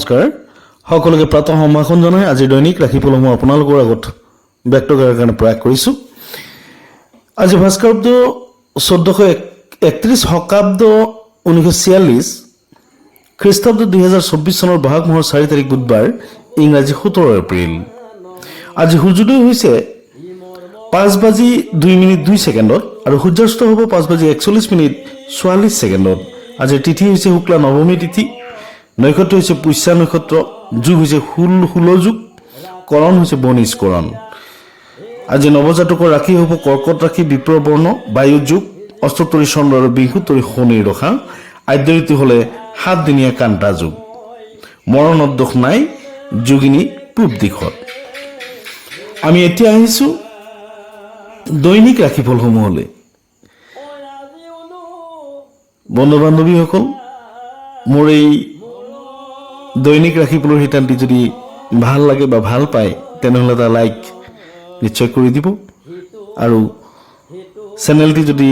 নমস্কাৰ সকলোকে প্ৰাতঃ সম্ভাষণ জনাই আজি দৈনিক ৰাখিফলসমূহ আপোনালোকৰ আগত ব্যক্ত কৰাৰ কাৰণে প্ৰয়াস কৰিছোঁ। আজি ভাস্কৰাব্দ 1431 শকাব্দ 1946 খ্ৰীষ্টাব্দ 2024 চনৰ বহাগ মাহৰ 4 তাৰিখ বুধবাৰ ইংৰাজী 17 এপ্ৰিল। আজি সূৰ্যোদয় হৈছে 5:02 আৰু সূৰ্যাস্ত হ'ব 5:41 আজিৰ তিথি হৈছে শুক্লা নৱমী তিথি, নক্ষত্ৰ হৈছে পুষ্যা নক্ষত্ৰ, যুগ হৈছে ষোল যুগ, কৰণ হৈছে বনিষ্কৰণ। আজি নৱজাতকৰ ৰাশি হ'ব কৰ্কট ৰাশি বিপ্ৰ বৰ্ণ, বায়ু যুগ, অষ্টতৰী চন্দ্ৰ আৰু বিংশোত্তৰী শনিৰ দশা, আদ্য ঋতু হ'লে 7 দিনীয়া কান্তা যুগ, মৰণত দোষ নাই, যোগিনী পূব দিশত। আমি এতিয়া আহিছোঁ দৈনিক ৰাশিফলসমূহলৈ। বন্ধু বান্ধৱীসকল, মোৰ এই দৈনিক ৰাশিফলৰ শিতানটি যদি ভাল লাগে বা ভাল পায় তেনেহ'লে এটা লাইক নিশ্চয় কৰি দিব, আৰু চেনেলটি যদি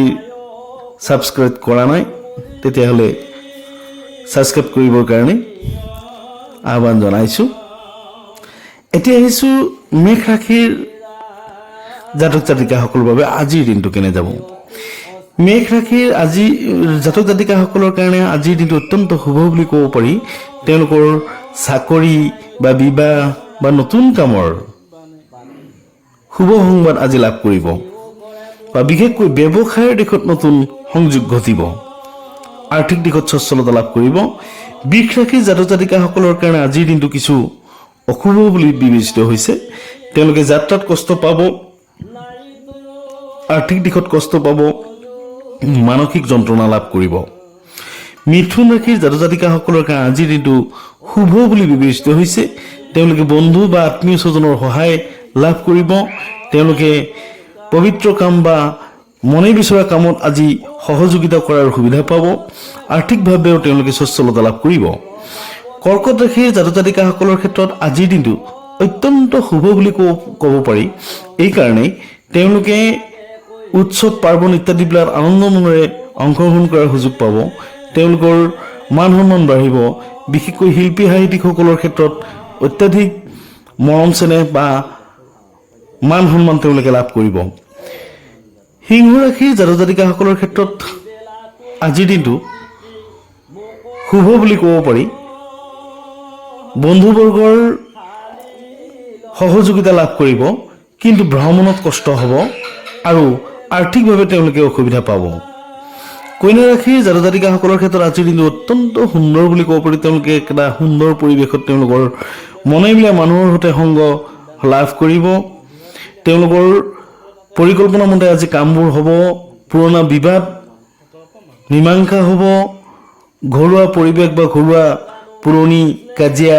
ছাবস্ক্ৰাইব কৰা নাই তেতিয়াহ'লে ছাবস্ক্ৰাইব কৰিবৰ কাৰণে আহ্বান জনাইছোঁ। এতিয়া আহিছোঁ মেঘ ৰাশিৰ জাতক জাতিকাসকলৰ বাবে আজিৰ দিনটো কেনে যাব। মেঘ ৰাশিৰ আজি জাতক জাতিকাসকলৰ কাৰণে আজিৰ দিনটো অত্যন্ত শুভ বুলি ক'ব পাৰি। তেওঁলোকৰ চাকৰি বা বিবাহ বা নতুন কামৰ শুভ সংবাদ আজি লাভ কৰিব, বা বিশেষকৈ ব্যৱসায়ৰ দিশত নতুন সংযোগ ঘটিব, আৰ্থিক দিশত সচ্ছলতা লাভ কৰিব। বৃষ ৰাশিৰ জাতক জাতিকাসকলৰ কাৰণে আজিৰ দিনটো কিছু অশুভ বুলি বিবেচিত হৈছে। তেওঁলোকে যাত্ৰাত কষ্ট পাব, আৰ্থিক দিশত কষ্ট পাব, মানসিক যন্ত্ৰণা লাভ কৰিব। মিথুন ৰাশিৰ জাতক জাতিকাসকলৰ কাৰণে আজিৰ দিনটো শুভ বুলি বিবেচিত হৈছে। তেওঁলোকে বন্ধু বা আত্মীয় স্বজনৰ সহায় লাভ কৰিব। তেওঁলোকে পবিত্ৰ কাম বা মনে বিচৰা কামত আজি সহযোগিতা কৰাৰ সুবিধা পাব। আৰ্থিকভাৱেও তেওঁলোকে সচ্ছলতা লাভ কৰিব। কৰ্কট ৰাশিৰ জাতক জাতিকাসকলৰ ক্ষেত্ৰত আজিৰ দিনটো অত্যন্ত শুভ বুলি ক'ব পাৰি। এইকাৰণেই তেওঁলোকে উৎসৱ পাৰ্বণ ইত্যাদিবিলাক আনন্দ মনেৰে অংশগ্ৰহণ কৰাৰ সুযোগ পাব। তেওঁলোকৰ মান সন্মান বাঢ়িব। বিশেষকৈ শিল্পী সাহিত্যিকসকলৰ ক্ষেত্ৰত অত্যাধিক মৰম চেনেহ বা মান সন্মান তেওঁলোকে লাভ কৰিব। সিংহ ৰাশিৰ জাতক জাতিকাসকলৰ ক্ষেত্ৰত আজিৰ দিনটো শুভ বুলি ক'ব পাৰি। বন্ধুবৰ্গৰ সহযোগিতা লাভ কৰিব, কিন্তু ভ্ৰমণত কষ্ট হ'ব আৰু আৰ্থিকভাৱে তেওঁলোকে অসুবিধা পাব। কন্যা ৰাশিৰ জাতক জাতিকাসকলৰ ক্ষেত্ৰত আজিৰ দিনটো অত্যন্ত সুন্দৰ বুলি ক'ব পাৰি। তেওঁলোকে এটা সুন্দৰ পৰিৱেশত তেওঁলোকৰ মনে মিলা মানুহৰ সৈতে সংগ লাভ কৰিব। তেওঁলোকৰ পৰিকল্পনা মতে আজি কামবোৰ হ'ব, পুৰণা বিবাদ মীমাংসা হ'ব, ঘৰুৱা পৰিৱেশ বা ঘৰুৱা পুৰণি কাজিয়া,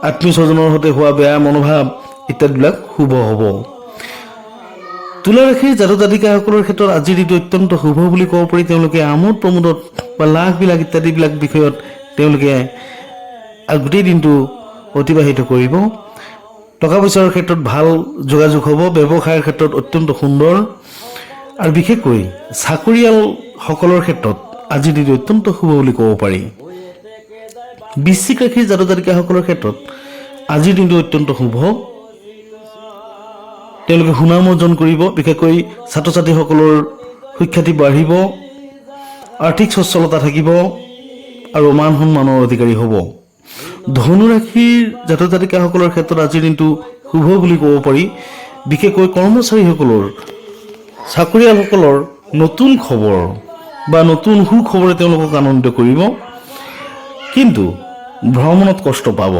আত্মীয় স্বজনৰ সৈতে হোৱা বেয়া মনোভাৱ ইত্যাদিবিলাক শুভ হ'ব। তুলা ৰাশিৰ জাতক জাতিকাসকলৰ ক্ষেত্ৰত আজিৰ দিনটো অত্যন্ত শুভ বুলি ক'ব পাৰি। তেওঁলোকে আমোদ প্ৰমোদত বা লাভবিলাক ইত্যাদিবিলাক বিষয়ত তেওঁলোকে গোটেই দিনটো অতিবাহিত কৰিব। টকা পইচাৰ ক্ষেত্ৰত ভাল যোগাযোগ হ'ব। ব্যৱসায়ৰ ক্ষেত্ৰত অত্যন্ত সুন্দৰ, আৰু বিশেষকৈ চাকৰিয়ালসকলৰ ক্ষেত্ৰত আজিৰ দিনটো অত্যন্ত শুভ বুলি ক'ব পাৰি। বৃশ্চিক ৰাশিৰ জাতক জাতিকাসকলৰ ক্ষেত্ৰত আজিৰ দিনটো অত্যন্ত শুভ। তেওঁলোকে সুনাম অৰ্জন কৰিব। বিশেষকৈ ছাত্ৰ ছাত্ৰীসকলৰ সুখ্যাতি বাঢ়িব, আৰ্থিক সচ্ছলতা থাকিব আৰু মান সন্মানৰ অধিকাৰী হ'ব। ধনু ৰাশিৰ জাতক জাতিকাসকলৰ ক্ষেত্ৰত আজিৰ দিনটো শুভ বুলি ক'ব পাৰি। বিশেষকৈ কৰ্মচাৰীসকলৰ, চাকৰিয়ালসকলৰ নতুন খবৰ বা নতুন সুখবৰে তেওঁলোকক আনন্দিত কৰিব, কিন্তু ভ্ৰমণত কষ্ট পাব।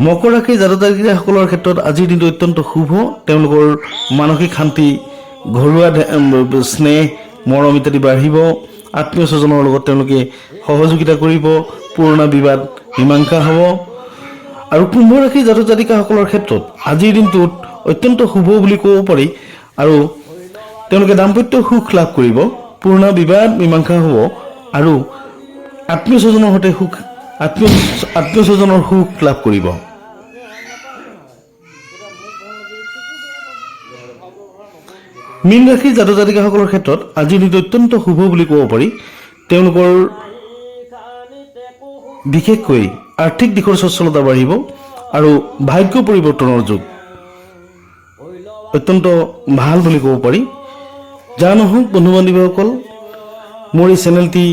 মকৰ ৰাশিৰ জাতক জাতিকাসকলৰ ক্ষেত্ৰত আজিৰ দিনটো অত্যন্ত শুভ। তেওঁলোকৰ মানসিক শান্তি, ঘৰুৱা স্নেহ মৰম ইত্যাদি বাঢ়িব। আত্মীয় স্বজনৰ লগত তেওঁলোকে সহযোগিতা কৰিব, পুৰণা বিবাদ মীমাংসা হ'ব। আৰু কুম্ভ ৰাশিৰ জাতক জাতিকাসকলৰ ক্ষেত্ৰত আজিৰ দিনটোত অত্যন্ত শুভ বুলি ক'ব পাৰি, আৰু তেওঁলোকে দাম্পত্য সুখ লাভ কৰিব, পুৰণা বিবাদ মীমাংসা হ'ব, আৰু আত্মীয় স্বজনৰ সৈতে আত্মীয় স্বজনৰ সুখ লাভ কৰিব। মীন ৰাশিৰ জাতক জাতিকাসকলৰ ক্ষেত্ৰত আজিৰ দিনটো অত্যন্ত শুভ বুলি ক'ব পাৰি। তেওঁলোকৰ বিশেষকৈ আৰ্থিক দিশৰ সচ্ছলতা বাঢ়িব আৰু ভাগ্য পৰিৱৰ্তনৰ যুগ অত্যন্ত ভাল বুলি ক'ব পাৰি। যা নহওক বন্ধু বান্ধৱীসকল, মোৰ এই চেনেলটি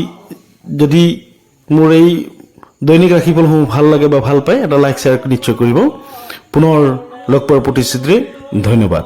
যদি মোৰ এই দৈনিক ৰাশিফলসমূহ ভাল লাগে বা ভাল পায় এটা লাইক শ্বেয়াৰ নিশ্চয় কৰিব। পুনৰ লগ পোৱাৰ প্ৰতিশ্ৰুতিৰে ধন্যবাদ।